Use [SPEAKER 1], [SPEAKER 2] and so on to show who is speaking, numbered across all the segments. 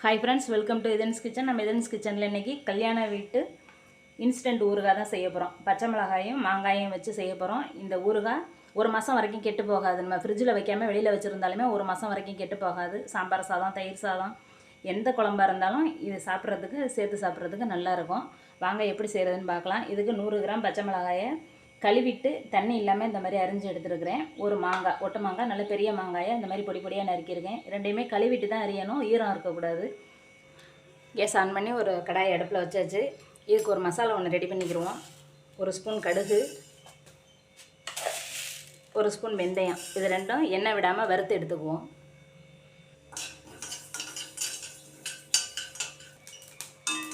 [SPEAKER 1] Hi friends, welcome to இதன்ஸ் kitchen. நம்ம இதன்ஸ் கிச்சனில் இன்றைக்கி கல்யாண வீட்டு இன்ஸ்டன்ட் ஊறுகாய் தான் செய்ய போகிறோம். பச்சை மிளகாயும் மாங்காயும் வச்சு செய்ய போகிறோம். இந்த ஊறுகாய் ஒரு மாதம் வரைக்கும் கெட்டு போகாது. நம்ம ஃப்ரிட்ஜில் வைக்காமல் வெளியில் வச்சுருந்தாலுமே ஒரு மாதம் வரைக்கும் கெட்டு போகாது. சாம்பார் சாதம், தயிர் சாதம், எந்த குழம்பாக இருந்தாலும் இது சேர்த்து சாப்பிட்றதுக்கு நல்லாயிருக்கும். வாங்க எப்படி செய்கிறதுன்னு பார்க்கலாம். இதுக்கு 100 கிராம் பச்சை மிளகாயை கழுவிட்டு தண்ணி இல்லாமல் இந்த மாதிரி அரிஞ்சு எடுத்துருக்கிறேன். ஒரு மாங்காய், ஒட்டு மாங்காய், நல்ல பெரிய மாங்காயை இந்த மாதிரி பொடி பொடியாக நறுக்கியிருக்கேன். ரெண்டையுமே கழுவிட்டு தான் அரியணும், ஈரம் இருக்கக்கூடாது. கேஸ் ஆன் பண்ணி ஒரு கடாயை அடுப்பில் வச்சாச்சு. இதுக்கு ஒரு மசாலா ஒன்று ரெடி பண்ணிக்கிடுவோம். 1 ஸ்பூன் கடுகு, 1 ஸ்பூன் வெந்தயம், இது ரெண்டும் எண்ணெய் விடாமல் வறுத்து எடுத்துக்குவோம்.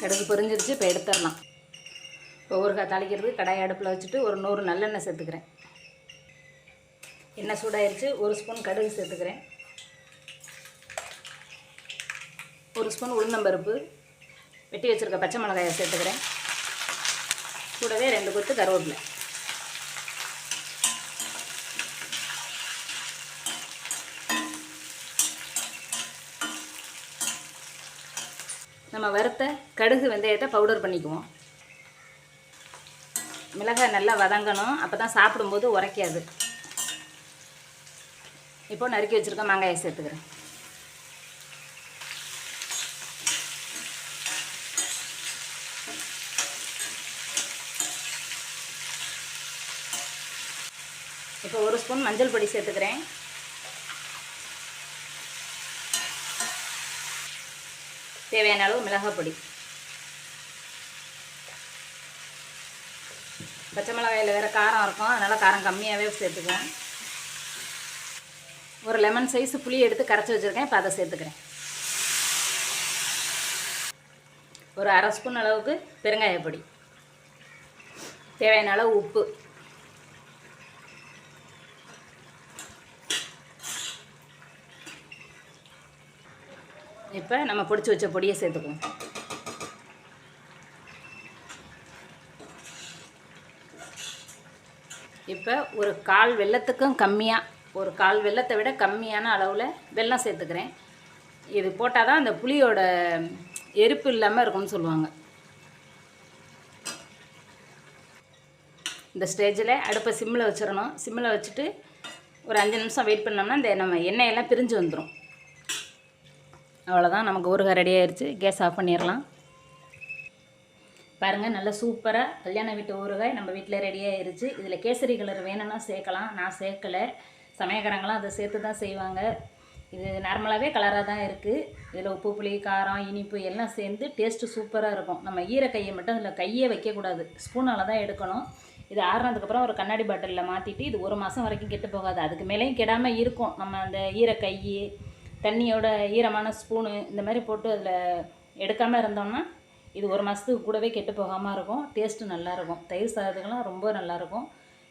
[SPEAKER 1] கடுகு பொரிஞ்சிருச்சு, இப்போ எடுத்துடலாம். இப்போ ஊறுகாய் தாளிக்கிறது கடாயை அடுப்பில் வச்சுட்டு ஒரு 100 நல்லெண்ணெய் சேர்த்துக்கிறேன். எண்ணெய் சூடாயிருச்சு. 1 ஸ்பூன் கடுகு சேர்த்துக்கிறேன். 1 ஸ்பூன் உளுந்தம்பருப்பு, வெட்டி வச்சுருக்க பச்சை மிளகாயை சேர்த்துக்கிறேன். கூடவே 2 கொத்து கருவேப்பிலை. நம்ம வறுத்த கடுகு வெந்தயத்தை பவுடர் பண்ணிக்குவோம். மிளகாய் நல்லா வதங்கணும், அப்போ தான் சாப்பிடும்போது உரைக்காது. இப்போ நறுக்கி வச்சுருக்க மாங்காயை சேர்த்துக்கிறேன். இப்போ 1 ஸ்பூன் மஞ்சள் பொடி சேர்த்துக்கிறேன். தேவையான அளவு மிளகாய் பொடி. பச்சை மிளகாயில் வேறு காரம் இருக்கும், அதனால் காரம் கம்மியாகவே சேர்த்துக்குவேன். ஒரு லெமன் சைஸ் புளி எடுத்து கரைச்சி வச்சுருக்கேன். இப்போ அதை சேர்த்துக்கிறேன். ஒரு 1/2 ஸ்பூன் அளவுக்கு பெருங்காயப்பொடி. தேவையான அளவு உப்பு. இப்போ நம்ம பொடிச்சு வச்ச பொடியை சேர்த்துக்குவோம். இப்போ ஒரு 1/4 வெல்லத்துக்கும் கம்மியாக, ஒரு 1/4 வெல்லத்தை விட கம்மியான அளவில் வெல்லம் சேர்த்துக்கிறேன். இது போட்டால் தான் அந்த புளியோட எரிப்பு இல்லாமல் இருக்கும்னு சொல்லுவாங்க. இந்த ஸ்டேஜில் அடுப்பை சிம்மில் வச்சிடணும். சிம்மில் வச்சுட்டு ஒரு 5 நிமிஷம் வெயிட் பண்ணோம்னா இந்த நம்ம எண்ணெயெல்லாம் பிரிஞ்சு வந்துடும். அவ்வளோதான், நமக்கு ஊறுகாய் ரெடி ஆயிடுச்சு. கேஸ் ஆஃப் பண்ணிடலாம். பாருங்கள், நல்லா சூப்பராக கல்யாண வீட்டு ஊறுகாய் நம்ம வீட்டில் ரெடி ஆயிடுச்சு. இதில் கேசரி கலர் வேணும்னா சேர்க்கலாம், நான் சேர்க்கலை. சமயக்காரங்களாம் அதை சேர்த்து தான் செய்வாங்க. இது நார்மலாகவே கலராக தான் இருக்குது. இதில் உப்பு, புளி, காரம், இனிப்பு எல்லாம் சேர்ந்து டேஸ்ட்டு சூப்பராக இருக்கும். நம்ம கையை மட்டும் இதில் கையே வைக்கக்கூடாது, ஸ்பூனால் தான் எடுக்கணும். இது ஆறுனதுக்கப்புறம் ஒரு கண்ணாடி பாட்டிலில் மாற்றிட்டு இது 1 மாதம் வரைக்கும் கெட்டு போகாது. அதுக்கு மேலேயும் கெடாமல் இருக்கும். நம்ம அந்த கை, தண்ணியோட ஈரமான ஸ்பூனு இந்த மாதிரி போட்டு அதில் எடுக்காமல் இருந்தோம்னா இது 1 மாதத்துக்கு கூடவே கெட்டு போகாமல் இருக்கும். டேஸ்ட்டு நல்லாயிருக்கும். தயிர் சாதத்துக்கெல்லாம் ரொம்ப நல்லாயிருக்கும்.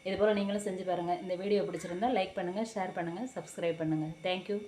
[SPEAKER 1] இதுபோல் நீங்களும் செஞ்சு பாருங்கள். இந்த வீடியோ பிடிச்சிருந்தால் லைக் பண்ணுங்கள், ஷேர் பண்ணுங்கள், சப்ஸ்கிரைப் பண்ணுங்கள். தேங்க்யூ.